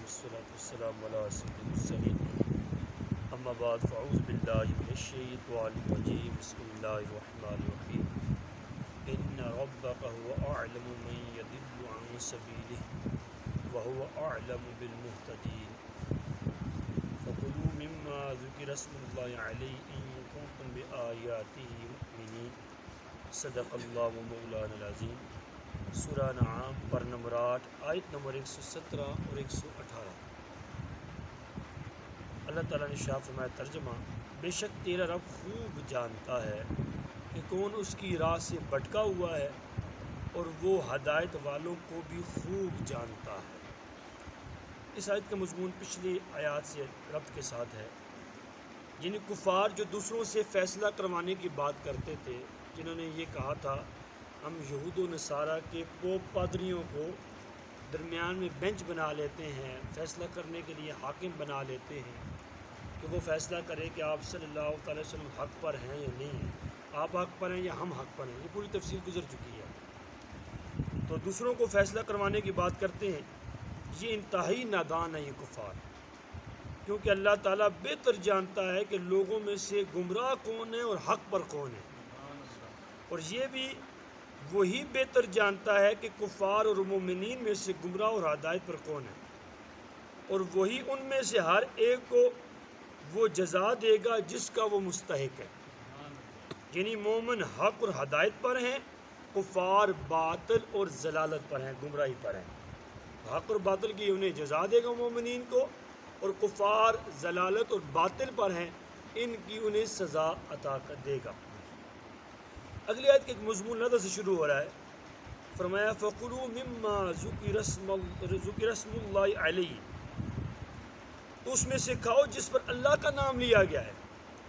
والصلاة والسلام على سيد المرسلين اما بعد فاعوذ باللہ من الشیطان الرجیم بسم اللہ الرحمن الرحیم ان ربک هو اعلم من یضل عن سبیلہ وهو اعلم بالمہتدین فکلوا مما ذکر اسم اللہ علیہ ان کنتم بآیاتہ مؤمنین صدق اللہ مولانا العظیم۔ سورہ انعام پر نمبر 8 آیت نمبر 117 اور 118۔ اللہ تعالیٰ نے شاہ فرمایا ترجمہ، بے شک تیرا رب خوب جانتا ہے کہ کون اس کی راہ سے بھٹکا ہوا ہے اور وہ ہدایت والوں کو بھی خوب جانتا ہے۔ اس آیت کا مضمون پچھلی آیات سے ربط کے ساتھ ہے، یعنی کفار جو دوسروں سے فیصلہ کروانے کی بات کرتے تھے، جنہوں نے یہ کہا تھا ہم یہود و نصارہ کے پوپ پادریوں کو درمیان میں بینچ بنا لیتے ہیں، فیصلہ کرنے کے لیے حاکم بنا لیتے ہیں کہ وہ فیصلہ کرے کہ آپ صلی اللہ تعالی وسلم حق پر ہیں یا نہیں ہیں، آپ حق پر ہیں یا ہم حق پر ہیں۔ یہ پوری تفصیل گزر چکی ہے۔ تو دوسروں کو فیصلہ کروانے کی بات کرتے ہیں، یہ انتہائی نادان ہے یہ کفار، کیونکہ اللہ تعالیٰ بہتر جانتا ہے کہ لوگوں میں سے گمراہ کون ہے اور حق پر کون ہے، اور یہ بھی وہی بہتر جانتا ہے کہ کفار اور مومنین میں سے گمراہ اور ہدایت پر کون ہے، اور وہی ان میں سے ہر ایک کو وہ جزا دے گا جس کا وہ مستحق ہے۔ یعنی مومن حق اور ہدایت پر ہیں، کفار باطل اور ضلالت پر ہیں، گمراہی پر ہیں۔ حق اور باطل کی انہیں جزا دے گا مومنین کو، اور کفار ضلالت اور باطل پر ہیں، ان کی انہیں سزا عطا دے گا۔ اگلی آیت کے ایک مضمون نظر سے شروع ہو رہا ہے، فرمایا فَقُلُوا مِمَّا ذُكِرَ اسْمُ اللَّهِ عَلَيْهِ، تو اس میں سے کھاؤ جس پر اللہ کا نام لیا گیا ہے،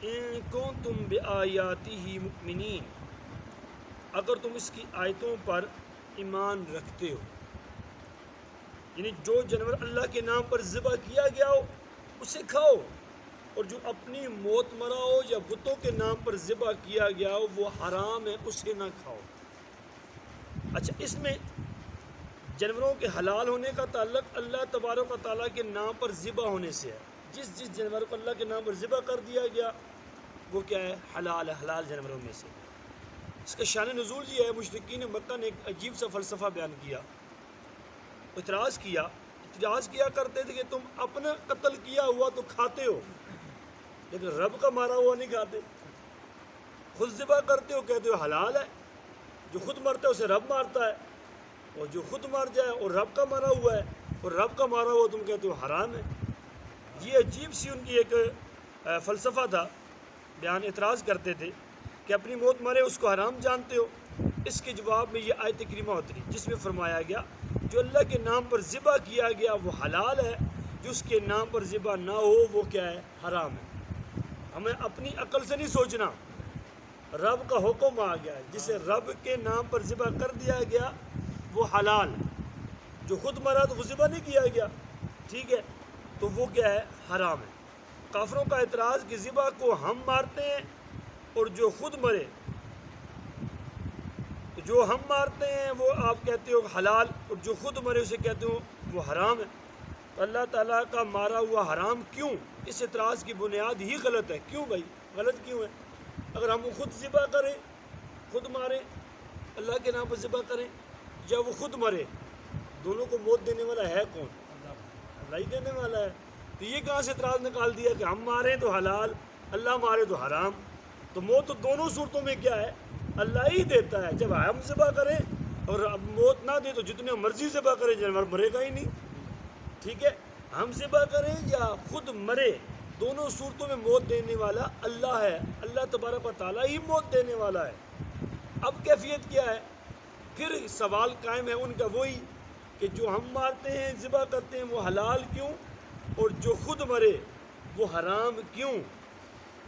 اِن كُنتُم بِآيَاتِهِ مُؤْمِنِينَ، اگر تم اس کی آیتوں پر ایمان رکھتے ہو، یعنی جو جانور اللہ کے نام پر ذبح کیا گیا ہو اسے کھاؤ، اور جو اپنی موت مرا ہو یا بتوں کے نام پر ذبح کیا گیا ہو وہ حرام ہے، اسے نہ کھاؤ۔ اچھا، اس میں جانوروں کے حلال ہونے کا تعلق اللہ تبارک و تعالیٰ کے نام پر ذبح ہونے سے ہے۔ جس جانور کو اللہ کے نام پر ذبح کر دیا گیا وہ کیا ہے؟ حلال ہے، حلال جانوروں میں سے۔ اس کا شان نزول یہ ہے، مشرکین مکہ نے ایک عجیب سا فلسفہ بیان کیا، اعتراض کیا کرتے تھے کہ تم اپنا قتل کیا ہوا تو کھاتے ہو لیکن رب کا مارا ہوا نہیں کھاتے، خود ذبح کرتے ہو کہتے ہو حلال ہے، جو خود مرتا ہے اسے رب مارتا ہے، اور جو خود مر جائے اور رب کا مارا ہوا ہے اور رب کا مارا ہوا تم کہتے ہو حرام ہے۔ یہ عجیب سی ان کی ایک فلسفہ تھا، بیان اعتراض کرتے تھے کہ اپنی موت مرے اس کو حرام جانتے ہو۔ اس کے جواب میں یہ آیت کریمہ اتری جس میں فرمایا گیا جو اللہ کے نام پر ذبح کیا گیا وہ حلال ہے، جو اس کے نام پر ذبح نہ ہو وہ کیا ہے؟ حرام ہے۔ ہمیں اپنی عقل سے نہیں سوچنا، رب کا حکم آ گیا، جسے رب کے نام پر ذبح کر دیا گیا وہ حلال ہے، جو خود مرا تو وہ ذبح نہیں کیا گیا، ٹھیک ہے، تو وہ کیا ہے؟ حرام ہے۔ کافروں کا اعتراض کہ ذبح کو ہم مارتے ہیں اور جو خود مرے، جو ہم مارتے ہیں وہ آپ کہتے ہو حلال، اور جو خود مرے اسے کہتے ہو وہ حرام ہے۔ تو اللہ تعالیٰ کا مارا ہوا حرام کیوں؟ اس اعتراض کی بنیاد ہی غلط ہے۔ کیوں بھائی غلط کیوں ہے؟ اگر ہم خود ذبح کریں، خود ماریں، اللہ کے نام پر ذبح کریں یا وہ خود مرے، دونوں کو موت دینے والا ہے کون؟ اللہ ہی دینے والا ہے۔ تو یہ کہاں سے اعتراض نکال دیا کہ ہم ماریں تو حلال، اللہ مارے تو حرام؟ تو موت تو دونوں صورتوں میں کیا ہے؟ اللہ ہی دیتا ہے۔ جب ہم ذبح کریں اور موت نہ دے تو جتنے مرضی ذبح کریں جانور مرے گا ہی نہیں، ٹھیک ہے، ہم ذبح کریں یا خود مرے، دونوں صورتوں میں موت دینے والا اللہ ہے، اللہ تبارک و تعالیٰ ہی موت دینے والا ہے۔ اب کیفیت کیا ہے؟ پھر سوال قائم ہے ان کا وہی کہ جو ہم مارتے ہیں ذبح کرتے ہیں وہ حلال کیوں، اور جو خود مرے وہ حرام کیوں؟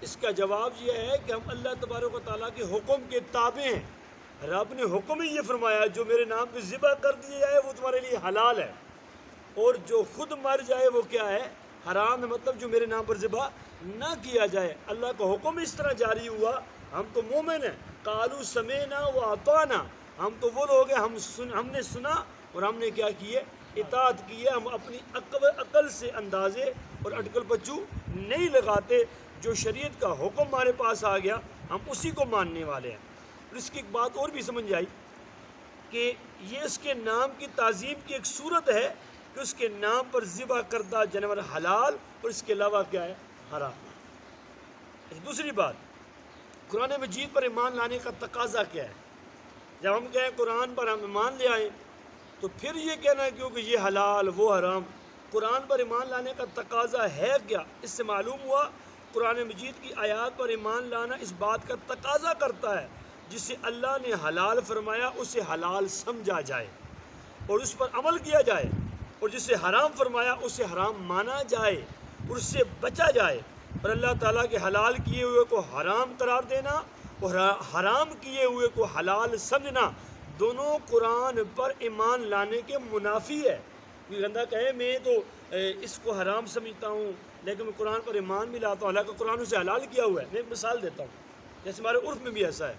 اس کا جواب یہ ہے کہ ہم اللہ تبارک و تعالیٰ کے حکم کے تابع ہیں۔ رب نے حکم ہی یہ فرمایا جو میرے نام پہ ذبح کر دیا جائے وہ تمہارے لیے حلال ہے، اور جو خود مر جائے وہ کیا ہے؟ حرام ہے، مطلب جو میرے نام پر ذبح نہ کیا جائے۔ اللہ کا حکم اس طرح جاری ہوا، ہم تو مومن ہیں، قالوا سمعنا واطعنا، ہم تو وہ لوگ ہیں ہم نے سنا اور ہم نے کیا کیے؟ اطاعت کی ہے، ہم اپنی عقل سے اندازے اور اٹکل پچو نہیں لگاتے، جو شریعت کا حکم ہمارے پاس آ گیا ہم اسی کو ماننے والے ہیں۔ اور اس کی ایک بات اور بھی سمجھ آئی کہ یہ اس کے نام کی تعظیم کی ایک صورت ہے کہ اس کے نام پر ذبح کردہ جانور حلال اور اس کے علاوہ کیا ہے؟ حرام۔ دوسری بات، قرآن مجید پر ایمان لانے کا تقاضا کیا ہے؟ جب ہم کہیں قرآن پر ہم ایمان لے آئیں تو پھر یہ کہنا ہے کیونکہ یہ حلال وہ حرام، قرآن پر ایمان لانے کا تقاضا ہے کیا؟ اس سے معلوم ہوا قرآن مجید کی آیات پر ایمان لانا اس بات کا تقاضا کرتا ہے جسے اللہ نے حلال فرمایا اسے حلال سمجھا جائے اور اس پر عمل کیا جائے، اور جسے حرام فرمایا اسے حرام مانا جائے اور اس سے بچا جائے، اور اللہ تعالیٰ کے حلال کیے ہوئے کو حرام قرار دینا اور حرام کیے ہوئے کو حلال سمجھنا دونوں قرآن پر ایمان لانے کے منافی ہے۔ کوئی بندہ کہے میں تو اس کو حرام سمجھتا ہوں لیکن میں قرآن پر ایمان بھی لاتا ہوں، حالانکہ قرآن اسے حلال کیا ہوا ہے۔ میں ایک مثال دیتا ہوں، جیسے ہمارے عرف میں بھی ایسا ہے،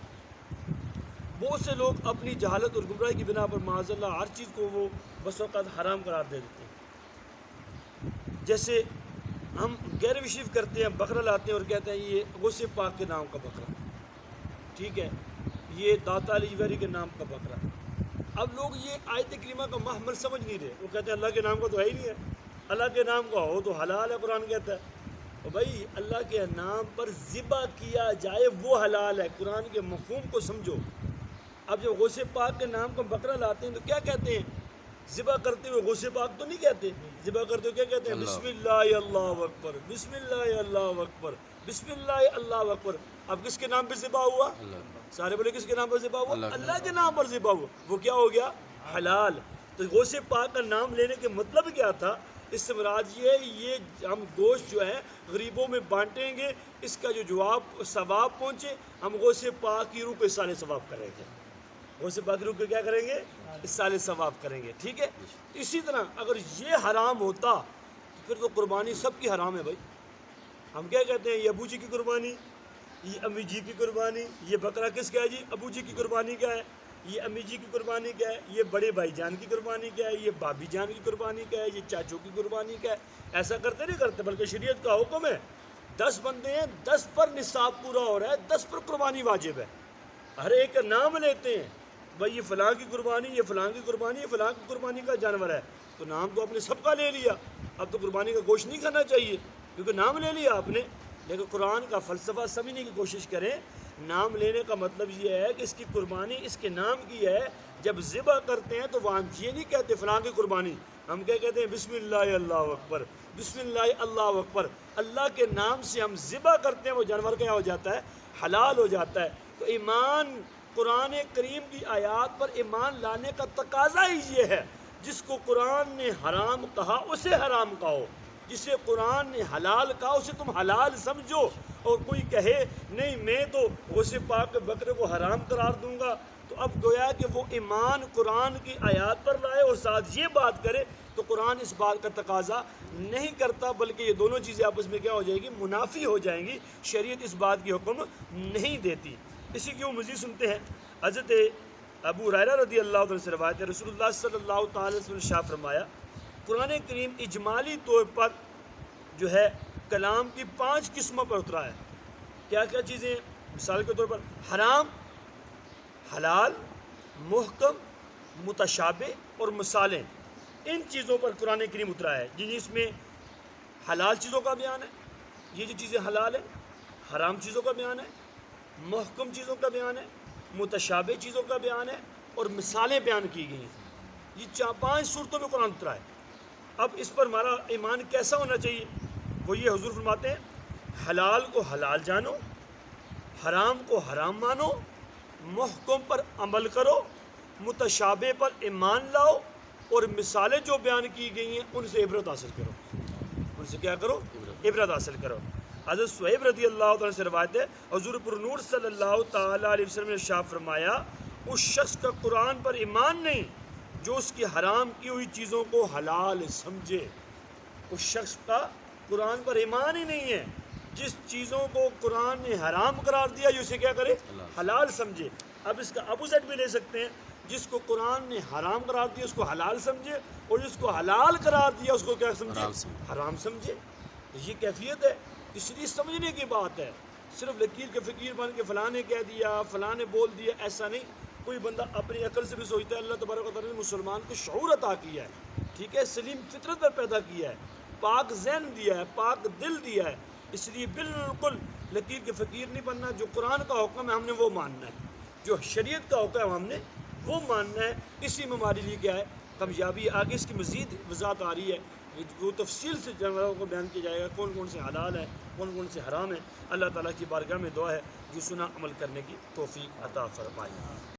بہت سے لوگ اپنی جہالت اور گمراہی کی بنا پر معاذ اللہ ہر چیز کو وہ بس اوقات حرام قرار دے دیتے ہیں۔ جیسے ہم گیروی شریف کرتے ہیں، بکرا لاتے ہیں اور کہتے ہیں یہ غوث پاک کے نام کا بکرا، ٹھیک ہے، یہ داتا علی جویری کے نام کا بکرا۔ اب لوگ یہ آیت کریمہ کا محمل سمجھ نہیں رہے، وہ کہتے ہیں اللہ کے نام کا تو ہے ہی نہیں ہے، اللہ کے نام کا ہو تو حلال ہے، قرآن کہتا ہے۔ اور بھائی اللہ کے نام پر ذبح کیا جائے وہ حلال ہے، قرآن کے مفہوم کو سمجھو۔ اب جب غوث پاک کے نام کو بکرا لاتے ہیں تو کیا کہتے ہیں؟ ذبح کرتے ہوئے غوث پاک تو نہیں کہتے، ذبح کرتے ہوئے کیا کہتے ہیں؟ بسم اللہ اللہ اکبر، بسم اللہ اللہ اکبر، بسم اللہ اللہ اکبر۔ اب کس کے نام پہ ذبح ہوا؟ سارے بولے کس کے نام پر ذبح ہوا؟ اللہ کے نام پر ذبح ہوا، وہ کیا ہو گیا؟ حلال۔ تو غوث پاک کا نام لینے کے مطلب کیا تھا؟ اس سے مراد یہ ہم گوشت جو ہے غریبوں میں بانٹیں گے، اس کا جو جواب ثواب پہنچے ہم غوث پاک کی روح کو اصال ثواب کریں گے، غوث پاک کی روح کو کیا کریں گے؟ اصال ثواب کریں گے، ٹھیک ہے۔ اسی طرح اگر یہ حرام ہوتا تو پھر تو قربانی سب کی حرام ہے بھائی۔ ہم کیا کہتے ہیں؟ یہ ابو جی کی قربانی، یہ امی جی کی قربانی، یہ بکرا کس کا ہے جی؟ ابو جی کی قربانی کا ہے، یہ امی جی کی قربانی کا ہے، یہ بڑے بھائی جان کی قربانی کا ہے، یہ بھابھی جان کی قربانی کا ہے، یہ چاچوں کی قربانی کا ہے۔ ایسا کرتے نہیں کرتے، بلکہ شریعت کا حکم ہے 10 بندے ہیں، 10 پر نصاب پورا ہو رہا ہے، 10 پر قربانی واجب ہے۔ ہر ایک کا نام لیتے ہیں، بھائی یہ فلاں کی قربانی، یہ فلاں کی قربانی، یہ فلاں کی قربانی کا جانور ہے، تو نام تو آپ نے سب کا لے لیا، اب تو قربانی کا گوشت نہیں کھانا چاہیے کیونکہ نام لے لیا آپ نے۔ لیکن قرآن کا فلسفہ سمجھنے کی کوشش کریں، نام لینے کا مطلب یہ ہے کہ اس کی قربانی اس کے نام کی ہے۔ جب ذبح کرتے ہیں تو وہ ہم یہ نہیں کہتے فلاں کی قربانی، ہم کیا کہتے ہیں؟ بسم اللہ اللہ اکبر، بسم اللہ اللہ اکبر۔ اللہ کے نام سے ہم ذبح کرتے ہیں، وہ جانور کیا ہو جاتا ہے؟ حلال ہو جاتا ہے۔ تو ایمان، قرآن کریم کی آیات پر ایمان لانے کا تقاضا ہی یہ ہے، جس کو قرآن نے حرام کہا اسے حرام کہو، جسے قرآن نے حلال کہا اسے تم حلال سمجھو۔ اور کوئی کہے نہیں میں تو غوث پاک کے بکرے کو حرام قرار دوں گا، تو اب گویا کہ وہ ایمان قرآن کی آیات پر لائے اور ساتھ یہ بات کرے تو قرآن اس بات کا تقاضا نہیں کرتا، بلکہ یہ دونوں چیزیں آپس میں کیا ہو جائے گی؟ منافی ہو جائیں گی۔ شریعت اس بات کی حکم نہیں دیتی۔ اسی کی وہ مزید سنتے ہیں، حضرت ابو ہریرہ رضی اللہ عنہ سے روایت ہے، رسول اللہ صلی اللہ تعالی وسلم نے شاہ فرمایا قرآن کریم اجمالی طور پر جو ہے کلام کی 5 قسموں پر اترا ہے۔ کیا کیا چیزیں؟ مثال کے طور پر حرام، حلال، محکم، متشابہ اور مثالیں، ان چیزوں پر قرآن کریم اترا ہے، جس میں حلال چیزوں کا بیان ہے، یہ جو چیزیں حلال ہیں، حرام چیزوں کا بیان ہے، محکم چیزوں کا بیان ہے، متشابہ چیزوں کا بیان ہے اور مثالیں بیان کی گئی ہیں۔ یہ 5 صورتوں میں قرآن اترا ہے۔ اب اس پر ہمارا ایمان کیسا ہونا چاہیے؟ وہ یہ حضور فرماتے ہیں حلال کو حلال جانو، حرام کو حرام مانو، محکم پر عمل کرو، متشابہ پر ایمان لاؤ اور مثالیں جو بیان کی گئی ہیں ان سے عبرت حاصل کرو۔ ان سے کیا کرو؟ عبرت حاصل کرو۔ حضرت صہیب رضی اللہ تعالیٰ سے روایت ہے، حضور پر نور صلی اللہ تعالیٰ علیہ وسلم نے ارشاد فرمایا اس شخص کا قرآن پر ایمان نہیں جو اس کی حرام کی ہوئی چیزوں کو حلال سمجھے۔ اس شخص کا قرآن پر ایمان ہی نہیں ہے جس چیزوں کو قرآن نے حرام قرار دیا جو اسے کیا کرے؟ حلال سمجھے۔ اب اس کا اپوزٹ بھی لے سکتے ہیں، جس کو قرآن نے حرام قرار دیا اس کو حلال سمجھے، اور جس کو حلال قرار دیا اس کو کیا سمجھے؟ حرام سمجھے۔ یہ کیفیت ہے، اس لیے سمجھنے کی بات ہے۔ صرف لکیر کے فقیر بن کے فلاں نے کہہ دیا، فلاں نے بول دیا، ایسا نہیں۔ کوئی بندہ اپنی عقل سے بھی سوچتا ہے، اللہ تبارک و تعالیٰ نے مسلمان کو شعور عطا کیا ہے، ٹھیک ہے، سلیم فطرت پر پیدا کیا ہے، پاک ذہن دیا ہے، پاک دل دیا ہے، اس لیے بالکل لکیر کے فقیر نہیں بننا۔ جو قرآن کا حکم ہے ہم نے وہ ماننا ہے، جو شریعت کا حکم ہے ہم نے وہ ماننا ہے۔ اسی میں ہمارے لیے کیا ہے؟ کامیابی۔ آگے اس کی مزید وضاحت آ رہی ہے، وہ تفصیل سے جانوروں کو بیان کیا جائے گا، کون کون سے حلال ہے، کون کون سے حرام ہے۔ اللہ تعالیٰ کی بارگاہ میں دعا ہے جو سنا عمل کرنے کی توفیق عطا فرمائے۔